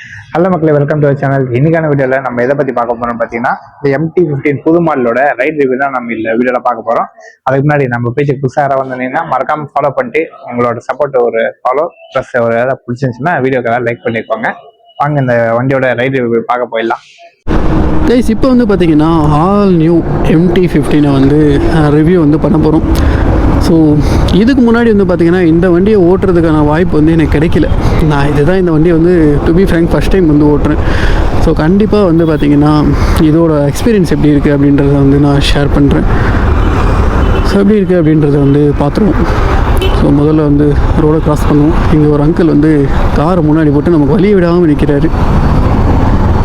Hello மக்களே, welcome to channel. இன்னைக்கான வீடியோவில் நம்ம எதை பற்றி பார்க்க போறோம்னு பார்த்தீங்கன்னா, இந்த MT-15 புது மாடலோட ரைட் ரிவ்யூ தான் நம்ம இந்த வீடியோவில் பார்க்க போகிறோம். அதுக்கு முன்னாடி நம்ம பேஜுக்கு புதுசாக யாராவது வந்தீங்கன்னா மறக்காம ஃபாலோ பண்ணிட்டு உங்களோட சப்போர்ட் ஒரு ஃபாலோ ப்ளஸ் ஒரு ஏதாவது பிடிச்சிருந்துச்சுன்னா வீடியோக்கெல்லாம் லைக் பண்ணிக்கோங்க. வாங்க இந்த வண்டியோட ரைட் ரிவ்யூ பார்க்க போயிடலாம். கைஸ், இப்போ வந்து பார்த்தீங்கன்னா ஆல் நியூ MT-15 வந்து ரிவ்யூ வந்து பண்ண போகிறோம். ஸோ இதுக்கு முன்னாடி வந்து பார்த்திங்கன்னா இந்த வண்டியை ஓட்டுறதுக்கான வாய்ப்பு வந்து எனக்கு கிடைக்கல. நான் இதுதான் இந்த வண்டியை வந்து to be frank first time வந்து ஓட்டுறேன். ஸோ கண்டிப்பாக வந்து பார்த்திங்கன்னா இதோட எக்ஸ்பீரியன்ஸ் எப்படி இருக்குது அப்படின்றத வந்து நான் ஷேர் பண்ணுறேன். ஸோ எப்படி இருக்குது அப்படின்றத வந்து பார்த்துருவோம். ஸோ முதல்ல வந்து ரோடை க்ராஸ் பண்ணுவோம். இங்கே ஒரு அங்கிள் வந்து காரை முன்னாடி போட்டு நமக்கு வழி விடாமல் நிற்கிறாரு.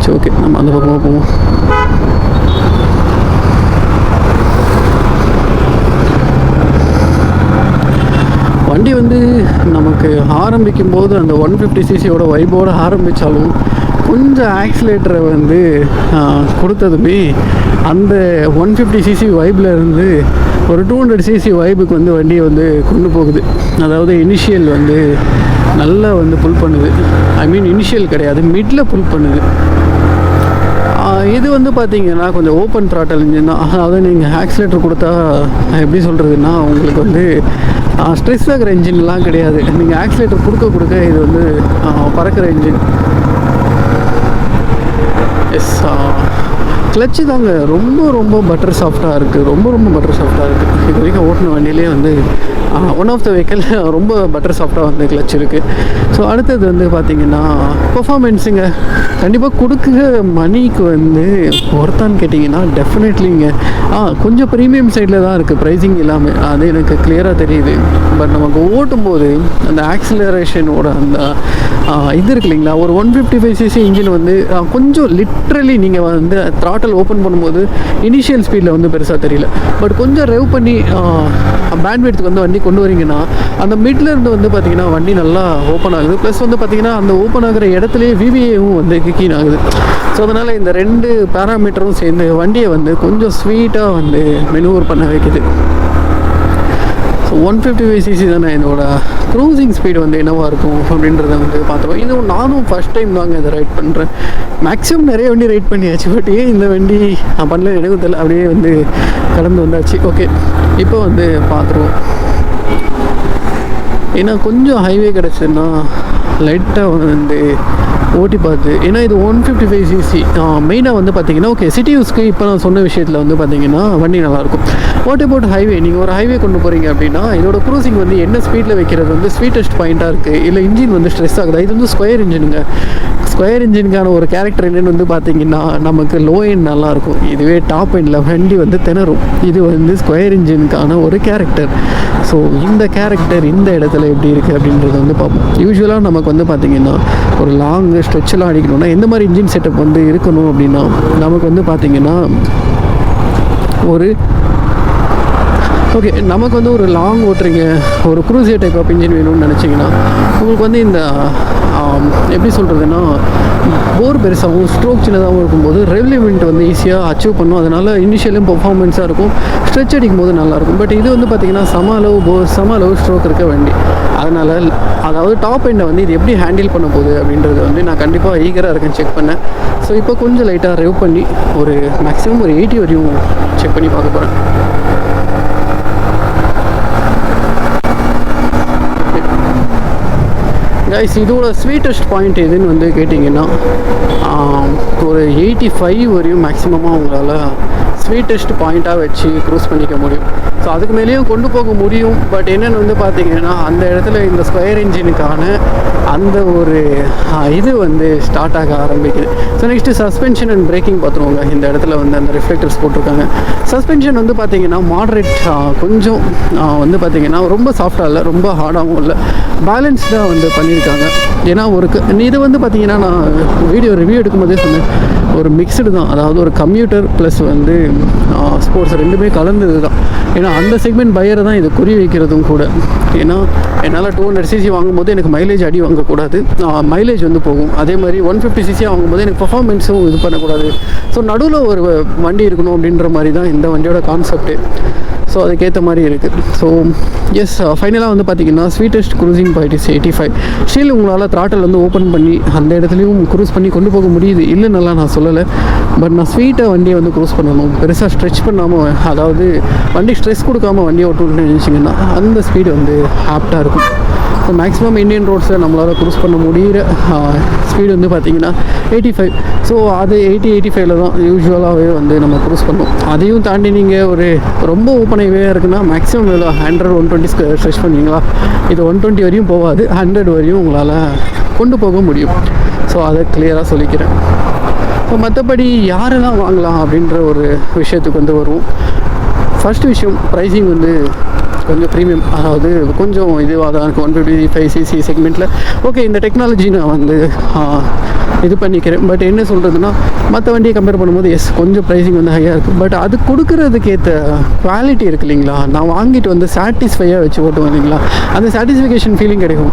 சரி, ஓகே, நம்ம அந்த பக்கமாக போவோம். வண்டி வந்து நமக்கு ஆரம்பிக்கும் போது அந்த 150cc வைப்போடு ஆரம்பித்தாலும் கொஞ்சம் ஆக்சிலேட்டரை வந்து கொடுத்ததுமே அந்த 150cc வைப்பில் இருந்து ஒரு 200cc வைப்புக்கு வந்து வண்டியை வந்து கொண்டு போகுது. அதாவது இனிஷியல் வந்து நல்லா வந்து புல் பண்ணுது. இனிஷியல் கிடையாது, மிடில் புல் பண்ணுது. இது வந்து பார்த்திங்கன்னா கொஞ்சம் ஓப்பன் த்ராட்டல் இன்ஜின் தான். அதாவது நீங்கள் ஆக்சிலேட்டர் கொடுத்தா எப்படி சொல்கிறதுன்னா, உங்களுக்கு வந்து ஸ்ட்ரெஸ் ஆகிற இன்ஜின்லாம் கிடையாது. நீங்கள் ஆக்சிலேட்டர் கொடுக்க இது வந்து பறக்கிற இன்ஜின். எஸ், கிளச்சு தாங்க ரொம்ப பட்டர் சாஃப்டாக இருக்குது. ரொம்ப பட்டர் சாஃப்டாக இருக்குது. இது வரைக்கும் ஓட்டின வண்டியிலே வந்து ஒன் ஆஃப் த வெஹிக்கிள் ரொம்ப பட்டர் சாஃப்டாக வந்து கிளச் இருக்குது. ஸோ அடுத்தது வந்து பார்த்திங்கன்னா பர்ஃபார்மென்ஸுங்க கண்டிப்பாக கொடுக்குற மணிக்கு வந்து ஒர்த்தான்னு கேட்டிங்கன்னா டெஃபினெட்லிங்க கொஞ்சம் ப்ரீமியம் சைடில் தான் இருக்குது ப்ரைஸிங் இல்லாமல். அது எனக்கு கிளியராக தெரியுது. பட் நமக்கு ஓட்டும்போது அந்த ஆக்சிலரேஷனோட அந்த இது இருக்கு இல்லைங்களா, ஒரு 155cc இன்ஜின் வந்து கொஞ்சம் லிட்ரலி நீங்கள் வந்து த்ராட்டல் ஓப்பன் பண்ணும்போது இனிஷியல் ஸ்பீடில் வந்து பெருசாக தெரியல. பட் கொஞ்சம் ரெவ் பண்ணி பேண்ட்விட்த்துக்கு வந்து வண்டி கொண்டு வரீங்கன்னா அந்த மிட்ல இருந்து வந்து பார்த்திங்கன்னா வண்டி நல்லா ஓப்பன் ஆகுது. ப்ளஸ் வந்து பார்த்திங்கன்னா அந்த ஓப்பன் ஆகிற இடத்துலையே VVAவும் வந்து கிக்கீன் ஆகுது. ஸோ அதனால் இந்த ரெண்டு பேராமீட்டரும் சேர்ந்து வண்டியை வந்து கொஞ்சம் ஸ்வீட்டாக வந்து மெனுவர் பண்ண வைக்குது. ஸோ 155cc தானே, இதோட க்ரூசிங் ஸ்பீடு வந்து என்னவாக இருக்கும் அப்படின்றத வந்து பார்த்துப்போம். இது நானும் ஃபஸ்ட் டைம் தாங்க இதை ரைட் பண்ணுறேன். மேக்ஸிமம் நிறைய வண்டி ரைட் பண்ணியாச்சு. பட் ஏன் இந்த வண்டி பண்ணல எனக்கு தெரியல. அப்படியே வந்து கடந்து வந்தாச்சு. ஓகே, இப்போ வந்து பார்த்துருவோம். ஏன்னா கொஞ்சம் ஹைவே கிடச்சுன்னா லைட்டாக வந்து ஓட்டி பார்த்து, ஏன்னா இது 155cc மெயினாக வந்து பார்த்திங்கன்னா ஓகே சிட்டி யூஸ்க்கு இப்போ நான் சொன்ன விஷயத்தில் வந்து பார்த்திங்கன்னா வண்டி நல்லாயிருக்கும். What about highway? நீங்கள் ஒரு ஹைவே கொண்டு போகிறீங்க அப்படின்னா இதோட க்ரூசிங் வந்து என்ன ஸ்பீடில் வைக்கிறது வந்து ஸ்வீட்டஸ்ட் பாயிண்ட்டாக இருக்குது. இல்லை இன்ஜின் வந்து ஸ்ட்ரெஸ் ஆகுதா? இது வந்து ஸ்கொயர் இன்ஜினுங்க. ஸ்கொயர் இன்ஜினுக்கான ஒரு கேரக்டர் என்னென்னு வந்து பார்த்திங்கன்னா நமக்கு லோ எண்ட் நல்லாயிருக்கும், இதுவே டாப் எண்டில் வண்டி வந்து திணறும். இது வந்து ஸ்கொயர் இன்ஜினுக்கான ஒரு கேரக்டர். ஸோ இந்த கேரக்டர் இந்த இடத்துல எப்படி இருக்குது அப்படின்றத வந்து பார்ப்போம். யூஸ்வலாக நமக்கு வந்து பார்த்திங்கன்னா ஒரு லாங் ஸ்ட்ரெச்செல்லாம் அடிக்கணும்னா எந்த மாதிரி இன்ஜின் செட்டப் வந்து இருக்கணும் அப்படின்னா, நமக்கு வந்து பார்த்திங்கன்னா ஓகே நமக்கு வந்து ஒரு லாங் ஓட்டுறீங்க, ஒரு க்ரூசியர் டைப் ஆஃப் இன்ஜின் வேணும்னு நினச்சிங்கன்னா உங்களுக்கு வந்து இந்த எப்படி சொல்கிறதுன்னா போர் பெருசாகவும் ஸ்ட்ரோக் சின்னதாகவும் இருக்கும்போது ரெவ் லிமிட் வந்து ஈஸியாக அச்சீவ் பண்ணும். அதனால் இனிஷியலும் பர்ஃபார்மன்ஸாக இருக்கும், ஸ்ட்ரெச் அடிக்கும் போது நல்லாயிருக்கும். பட் இது வந்து பார்த்திங்கன்னா சம அளவு ஸ்ட்ரோக் இருக்க வண்டி. அதனால் அதாவது டாப் எண்டை வந்து இது எப்படி ஹேண்டில் பண்ண போகுது அப்படின்றது வந்து நான் கண்டிப்பாக ஈகராக இருக்கேன் செக் பண்ணேன். ஸோ இப்போ கொஞ்சம் லைட்டாக ரெவ் பண்ணி ஒரு மேக்ஸிமம் ஒரு 80 வரையும் செக் பண்ணி பார்க்க போகிறேன். கைஸ், இதோட ஸ்வீட்டஸ்ட் பாயிண்ட் எதுன்னு வந்து கேட்டிங்கன்னா ஒரு 85 வரையும் மேக்ஸிமமாக உங்களால் ஸ்வீட்டஸ்ட் பாயிண்ட்டாக வச்சு க்ரூஸ் பண்ணிக்க முடியும். ஸோ அதுக்கு மேலேயும் கொண்டு போக முடியும். பட் என்னென்னு வந்து பார்த்திங்கன்னா அந்த இடத்துல இந்த ஸ்கொயர் இன்ஜினுக்கான அந்த ஒரு இது வந்து ஸ்டார்ட் ஆக ஆரம்பிக்குது. So next suspension and braking பார்த்துருவோங்க. இந்த இடத்துல வந்து அந்த ரிஃப்ளெக்டர்ஸ் போட்டிருக்காங்க. சஸ்பென்ஷன் வந்து பார்த்திங்கன்னா மாட்ரேட், கொஞ்சம் வந்து பார்த்திங்கன்னா ரொம்ப சாஃப்டாக இல்லை, ரொம்ப ஹார்டாகவும் இல்லை, பேலன்ஸ்டாக வந்து பண்ணியிருக்காங்க. ஏன்னா இது வந்து பார்த்திங்கன்னா நான் வீடியோ ரிவ்யூ எடுக்கும்போதே சொன்னேன், ஒரு மிக்சடு தான். அதாவது ஒரு கம்ப்யூட்டர் ப்ளஸ் வந்து ஸ்போர்ட்ஸ் ரெண்டுமே கலந்தது தான். ஏன்னா அந்த செக்மெண்ட் பையரை தான் இது குறி வைக்கிறதும் கூட. ஏன்னா என்னால் 200cc வாங்கும்போது எனக்கு மைலேஜ் அடி வாங்கக்கூடாது, மைலேஜ் வந்து போகும். அதே மாதிரி 150cc வாங்கும்போது எனக்கு பர்ஃபார்மன்ஸும் இது பண்ணக்கூடாது. ஸோ நடுவில் ஒரு வண்டி இருக்கணும் அப்படின்ற மாதிரி தான் இந்த வண்டியோட கான்செப்ட்டு. ஸோ அதுக்கேற்ற மாதிரி இருக்குது. ஸோ எஸ், ஃபைனலாக வந்து பார்த்தீங்கன்னா sweetest cruising point is 85. Still உங்களால் த்ராட்டில் வந்து ஓப்பன் பண்ணி அந்த இடத்துலையும் க்ரூஸ் பண்ணி கொண்டு போக முடியுது, இல்லைன்னெல்லாம் நான் சொல்லலை. பட் நான் ஸ்வீட்டாக வண்டியை வந்து க்ரூஸ் பண்ணணும், பெருசாக ஸ்ட்ரெச் பண்ணாமல், அதாவது வண்டி ஸ்ட்ரெஸ் கொடுக்காமல் வண்டியை ஓட்டணும்னு நினச்சிங்கன்னா அந்த ஸ்பீடு வந்து ஆப்டாக இருக்கும். ஸோ மேக்ஸிமம் இந்தியன் ரோட்ஸில் நம்மளால் க்ரூஸ் பண்ண முடிகிற ஸ்பீடு வந்து பார்த்திங்கன்னா 85. ஸோ அது 80-85 தான் யூஸ்வலாகவே வந்து நம்ம க்ரூஸ் பண்ணோம். அதையும் தாண்டி நீங்கள் ஒரு ரொம்ப ஓப்பன் ஹைவேயாக இருக்குன்னா மேக்ஸிமம் 100-120 ஸ்ட்ரெச் பண்ணுவீங்களா? இது 120 வரையும் போகாது, 100 வரையும் உங்களால் கொண்டு போக முடியும். ஸோ அதை கிளியராக சொல்லிக்கிறேன். ஸோ மற்றபடி யாரெல்லாம் வாங்கலாம் அப்படின்ற ஒரு விஷயத்துக்கு வந்து வருவோம். ஃபஸ்ட்டு விஷயம், ப்ரைஸிங் வந்து கொஞ்சம் ப்ரீமியம், அதாவது கொஞ்சம் இதுவாக தான் இருக்குது. 155cc செக்மெண்ட்டில் ஓகே, இந்த டெக்னாலஜி நான் வந்து இது பண்ணிக்கிறேன். பட் என்ன சொல்கிறதுனா, மற்ற வண்டியை கம்பேர் பண்ணும்போது எஸ் கொஞ்சம் ப்ரைஸிங் வந்து ஹையாக இருக்குது. பட் அது கொடுக்குறதுக்கு ஏற்ற குவாலிட்டி இருக்குது இல்லைங்களா? நான் வாங்கிட்டு வந்து சாட்டிஸ்ஃபையாக வச்சு ஓட்டுவேன் இல்லைங்களா? அந்த சாட்டிஸ்ஃபிகேஷன் ஃபீலிங் கிடைக்கும்.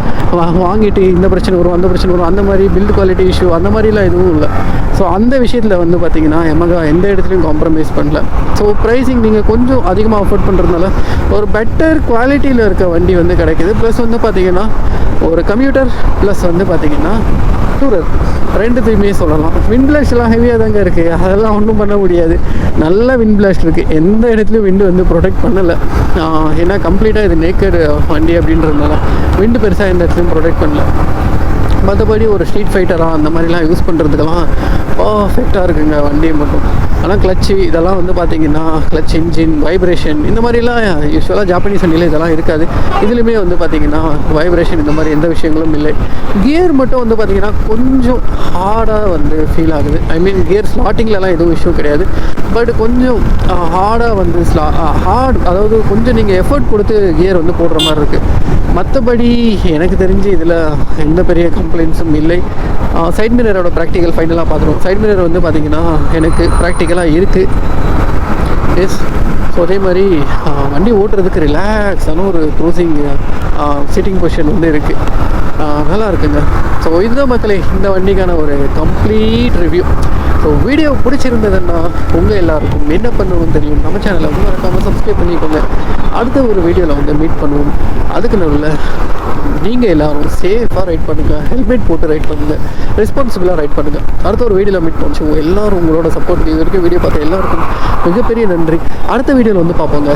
வாங்கிட்டு இந்த பிரச்சனை வரும், அந்த பிரச்சனை வரும், அந்த மாதிரி பில்டு குவாலிட்டி இஷ்யூ அந்த மாதிரிலாம் எதுவும் இல்லை. ஸோ அந்த விஷயத்தில் வந்து பார்த்திங்கன்னா Yamaha எந்த இடத்துலையும் காம்ப்ரமைஸ் பண்ணல. ஸோ ப்ரைஸிங் நீங்கள் கொஞ்சம் அதிகமாக அஃபோர்ட் பண்ணுறதுனால ஒரு பெட்டர் குவாலிட்டியில் இருக்க வண்டி வந்து கிடைக்கிது. ப்ளஸ் வந்து பார்த்திங்கன்னா ஒரு கம்யூட்டர் ப்ளஸ் வந்து பார்த்திங்கன்னா டூரர் ரெண்டுத்தையுமே சொல்லலாம். விண்ட் பிளாஸ்ட்லாம் ஹெவியாக தாங்க இருக்குது, அதெல்லாம் ஒன்றும் பண்ண முடியாது. நல்ல விண்ட் பிளாஸ்ட் இருக்குது, எந்த இடத்துலையும் விண்டு வந்து ப்ரொடெக்ட் பண்ணலை. ஏன்னா கம்ப்ளீட்டாக இது நேக்கட் வண்டி அப்படின்றதுனால விண்டு பெருசாக எந்த இடத்துலையும் ப்ரொடெக்ட் பண்ணல. மற்றபடி ஒரு ஸ்ட்ரீட் ஃபைட்டராக அந்த மாதிரிலாம் யூஸ் பண்ணுறதுக்கெல்லாம் பர்ஃபெக்டாக இருக்குங்க வண்டி மட்டும். ஆனால் கிளச்சு இதெல்லாம் வந்து பார்த்திங்கன்னா கிளச் இன்ஜின் வைப்ரேஷன் இந்த மாதிரிலாம் யூஸ்வலாக ஜாப்பனீஸ் வண்டியில் இதெல்லாம் இருக்காது. இதுலேயுமே வந்து பார்த்திங்கன்னா வைப்ரேஷன் இந்த மாதிரி எந்த விஷயங்களும் இல்லை. கியர் மட்டும் வந்து பார்த்திங்கன்னா கொஞ்சம் ஹார்டாக வந்து ஃபீல் ஆகுது. ஐ மீன் கியர் ஸ்லாட்டிங்லலாம் எதுவும் இஷ்யூ கிடையாது, பட் கொஞ்சம் ஹார்டாக வந்து ஹார்ட், அதாவது கொஞ்சம் நீங்கள் எஃபர்ட் கொடுத்து கியர் வந்து போடுற மாதிரி இருக்குது. மற்றபடி எனக்கு தெரிஞ்சு இதில் எந்த பெரிய கம்ப்ளைண்ட்ஸும் இல்லை. சைட் மிரரோட ப்ராக்டிக்கல் ஃபைனலாக பார்த்துருவோம். சைட் மிரர் வந்து பார்த்திங்கன்னா எனக்கு ப்ராக்டிக்கலாக இருக்குது. எஸ், ஸோ அதே மாதிரி வண்டி ஓட்டுறதுக்கு ரிலாக்ஸான ஒரு க்ரூசிங் சிட்டிங் பொசிஷன் வந்து இருக்குது, நல்லா இருக்குங்க. ஸோ இதுதான் மக்களே இந்த வண்டிக்கான ஒரு கம்ப்ளீட் ரிவ்யூ. ஸோ வீடியோ பிடிச்சிருந்ததுன்னா உங்கள் எல்லாருக்கும் என்ன பண்ணணும்னு தெரியும். நம்ம சேனலை வந்து மறக்காமல் சப்ஸ்கிரைப் பண்ணிக்கோங்க. அடுத்த ஒரு வீடியோவில் வந்து மீட் பண்ணுவோம். அதுக்கு நடுவில் நீங்கள் எல்லோரும் சேஃபாக ரைட் பண்ணுங்கள், ஹெல்மெட் போட்டு ரைட் பண்ணுங்கள், ரெஸ்பான்சிபிளாக ரைட் பண்ணுங்கள். அடுத்த ஒரு வீடியோவில் மீட் பண்ணுவோம். எல்லோரும் உங்களோட சப்போர்ட் இது வரைக்கும் வீடியோ பார்த்த எல்லாருக்கும் மிகப்பெரிய நன்றி. அடுத்த வீடியோவில் வந்து பார்ப்போங்க.